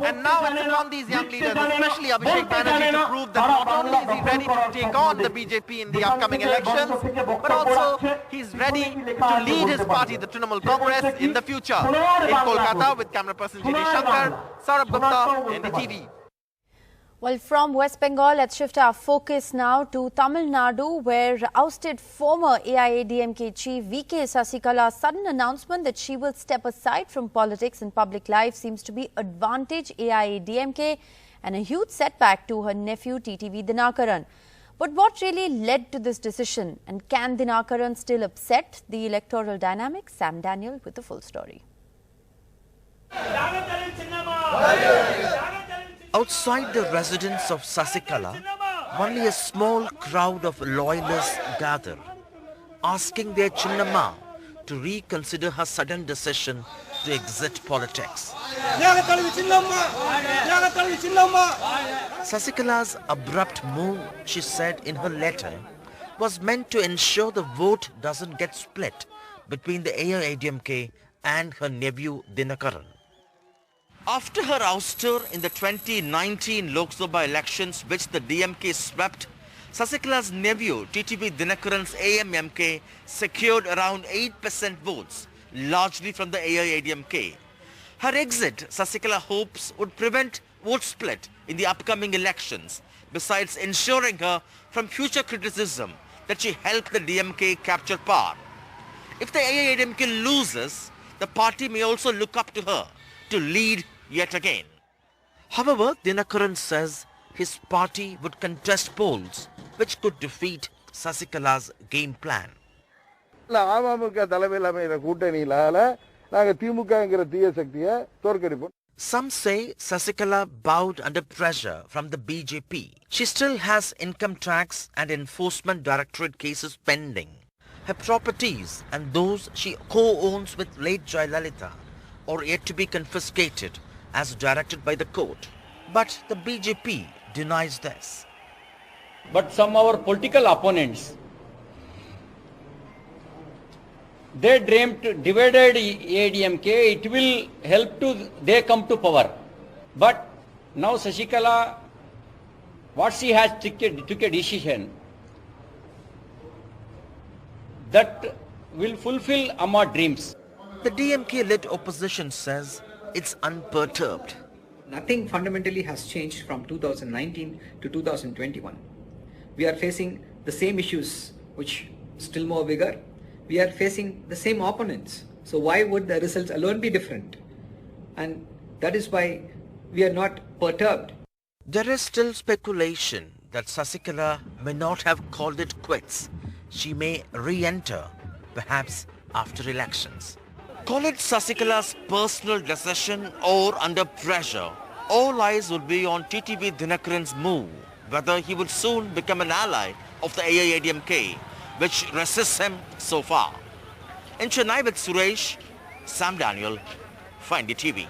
And now it's upon these young leaders, especially Abhishek Banerjee, to prove that not only is he ready to take on the BJP in the upcoming elections, but also he's ready to lead his party, the Trinamool Congress, in the future. In Kolkata, with camera person Jinesh Shankar, Saurabh Gupta, NDTV. Well, from West Bengal, let's shift our focus now to Tamil Nadu, where ousted former AIADMK chief VK Sasikala's sudden announcement that she will step aside from politics and public life seems to be advantage AIADMK and a huge setback to her nephew TTV Dinakaran. But what really led to this decision, and can Dinakaran still upset the electoral dynamics? Sam Daniel with the full story. Outside the residence of Sasikala, only a small crowd of loyalists gather, asking their Chinnamma to reconsider her sudden decision to exit politics. Sasikala's abrupt move, she said in her letter, was meant to ensure the vote doesn't get split between the AIADMK and her nephew Dinakaran. After her ouster in the 2019 Lok Sabha elections, which the DMK swept, Sasikala's nephew TTV Dinakaran's AMMK secured around 8% votes, largely from the AIADMK. Her exit, Sasikala hopes, would prevent vote split in the upcoming elections, besides ensuring her from future criticism that she helped the DMK capture power. If the AIADMK loses, the party may also look up to her to lead yet again. However, Dinakaran says his party would contest polls which could defeat Sasikala's game plan. Some say Sasikala bowed under pressure from the BJP. She still has income tax and enforcement directorate cases pending. Her properties and those she co-owns with late Jayalalitha are yet to be confiscated as directed by the court. But the BJP denies this. But some of our political opponents, they dreamt divided AIADMK, it will help to they come to power. But now Sasikala, what she has took a decision that will fulfill our dreams. The DMK-led opposition says it's unperturbed. Nothing fundamentally has changed from 2019 to 2021. We are facing the same issues, which still more bigger. We are facing the same opponents. So why would the results alone be different? And that is why we are not perturbed. There is still speculation that Sasikala may not have called it quits. She may re-enter, perhaps after elections. Call it Sasikala's personal decision or under pressure, all eyes will be on TTV Dinakaran's move, whether he will soon become an ally of the AIADMK, which resists him so far. In Chennai with Suresh, Sam Daniel, Find the TV.